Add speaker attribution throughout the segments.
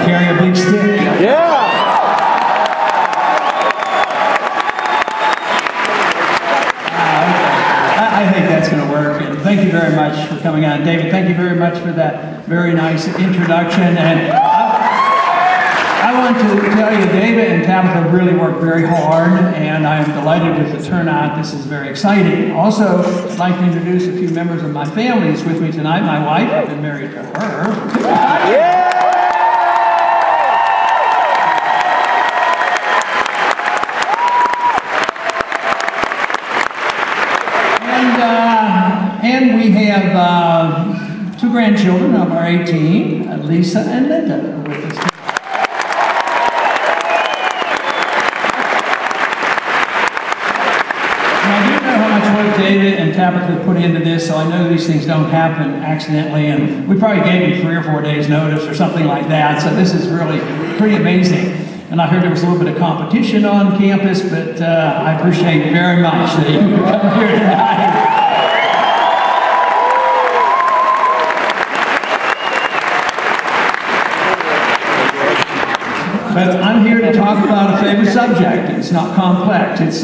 Speaker 1: carry a big stick.
Speaker 2: Yeah.
Speaker 1: I think that's going to work. And thank you very much for coming on. David, thank you very much for that very nice introduction. And I want to tell you, David and Tabitha really worked very hard, and I am delighted with the turnout. This is very exciting. Also, I'd like to introduce a few members of my family that's with me tonight. My wife, I've been married to her.
Speaker 2: Yeah.
Speaker 1: And we have two grandchildren of our 18, Lisa and Linda, are with us. And I do know how much work David and Tabitha put into this, so I know these things don't happen accidentally, and we probably gave them 3 or 4 days notice or something like that, so this is really pretty amazing. And I heard there was a little bit of competition on campus, but I appreciate very much that you could come here tonight. But I'm here to talk about a favorite subject. It's not complex. It's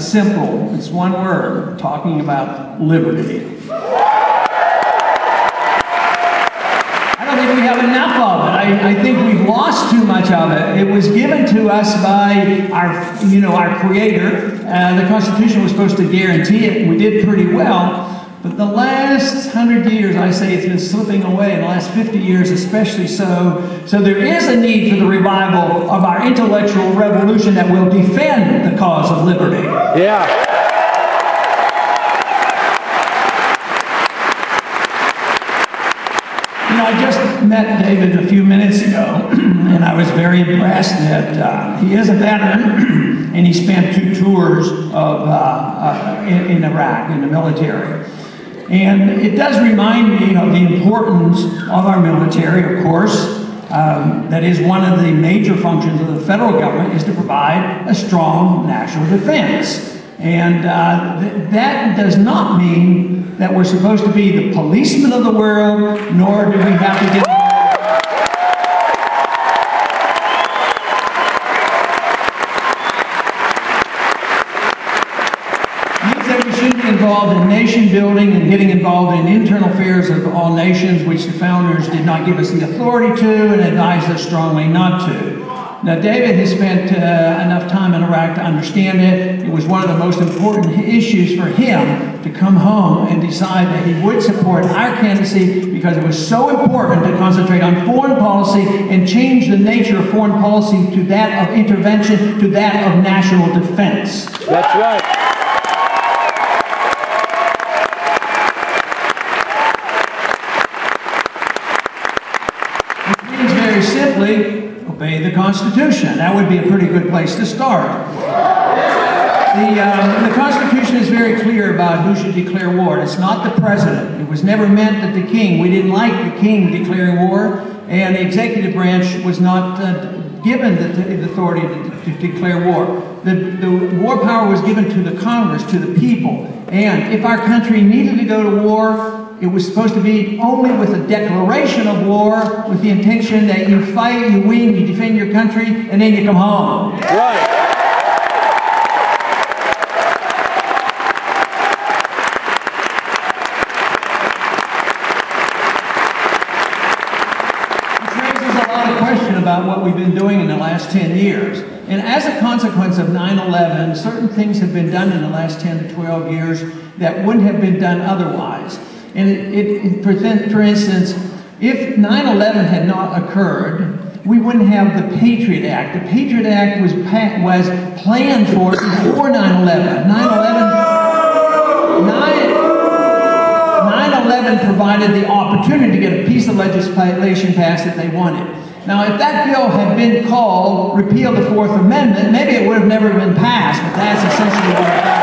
Speaker 1: simple. It's one word. Talking about liberty. I don't think we have enough of it. I think we've lost too much of it. It was given to us by our Creator. The Constitution was supposed to guarantee it, and we did pretty well. But the last 100 years, I say it's been slipping away, in the last 50 years especially so. So there is a need for the revival of our intellectual revolution that will defend the cause of liberty.
Speaker 2: Yeah.
Speaker 1: You know, I just met David a few minutes ago, and I was very impressed that he is a veteran, and he spent 2 tours of, in Iraq, in the military. And it does remind me of the importance of our military, of course. That is one of the major functions of the federal government, is to provide a strong national defense. And that does not mean that we're supposed to be the policemen of the world, nor do we have to get... involved in nation building and getting involved in internal affairs of all nations, which the founders did not give us the authority to and advised us strongly not to. Now, David has spent enough time in Iraq to understand it. It was one of the most important issues for him to come home and decide that he would support our candidacy, because it was so important to concentrate on foreign policy and change the nature of foreign policy to that of intervention, to that of national defense.
Speaker 2: That's right.
Speaker 1: Simply obey the Constitution. That would be a pretty good place to start. The Constitution is very clear about who should declare war. It's not the president. It was never meant that the king, we didn't like the king declaring war, and the executive branch was not given the authority to declare war. The war power was given to the Congress, to the people. And if our country needed to go to war, it was supposed to be only with a declaration of war, with the intention that you fight, you win, you defend your country, and then you come home.
Speaker 2: Right.
Speaker 1: Which raises a lot of question about what we've been doing in the last 10 years. And as a consequence of 9/11, certain things have been done in the last 10 to 12 years that wouldn't have been done otherwise. And for instance, if 9/11 had not occurred, we wouldn't have the Patriot Act. The Patriot Act was planned for before 9/11. 9/11 provided the opportunity to get a piece of legislation passed that they wanted. Now, if that bill had been called Repeal the Fourth Amendment, maybe it would have never been passed, but that's essentially what it is.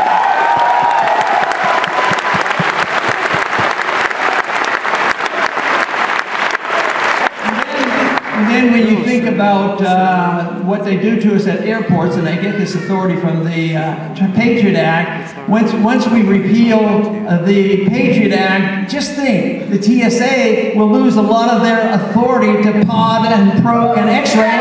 Speaker 1: And then when when you think about what they do to us at airports, and they get this authority from the Patriot Act, once we repeal the Patriot Act, just think, the TSA will lose a lot of their authority to pod and probe and x-ray.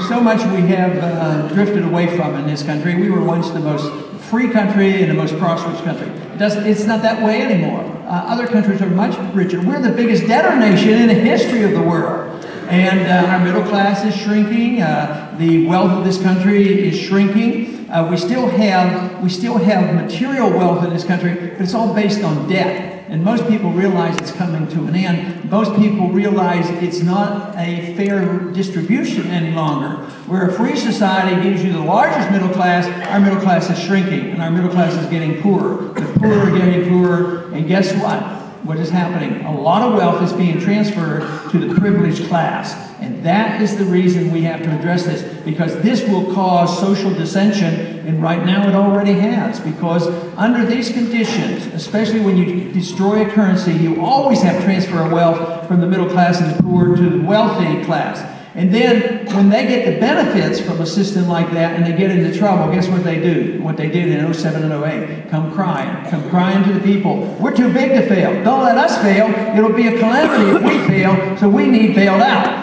Speaker 1: So much we have drifted away from in this country. We were once the most free country and the most prosperous country. It's not that way anymore. Other countries are much richer. We're the biggest debtor nation in the history of the world. And our middle class is shrinking. The wealth of this country is shrinking. We still have material wealth in this country, but it's all based on debt. And most people realize it's coming to an end. Most people realize it's not a fair distribution any longer. Where a free society gives you the largest middle class, our middle class is shrinking, and our middle class is getting poorer. The poor are getting poorer, and guess what? What is happening? A lot of wealth is being transferred to the privileged class. And that is the reason we have to address this, because this will cause social dissension, and right now it already has, because under these conditions, especially when you destroy a currency, you always have transfer of wealth from the middle class and the poor to the wealthy class. And then when they get the benefits from a system like that and they get into trouble, guess what they do? What they did in 07 and 08, come crying to the people. We're too big to fail. Don't let us fail. It'll be a calamity if we fail, so we need bailed out.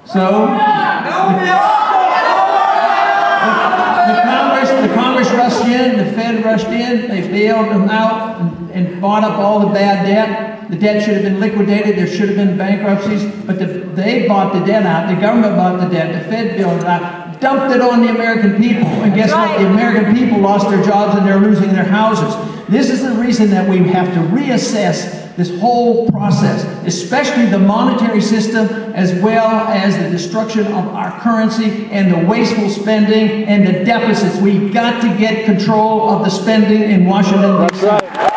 Speaker 1: So the Congress rushed in, the Fed rushed in, they bailed them out and bought up all the bad debt. The debt should have been liquidated, there should have been bankruptcies, but they bought the debt out, the government bought the debt, the Fed bailed it out, dumped it on the American people, and guess what? The American people lost their jobs and they're losing their houses. This is the reason that we have to reassess this whole process, especially the monetary system, as well as the destruction of our currency and the wasteful spending and the deficits. We've got to get control of the spending in Washington, D.C.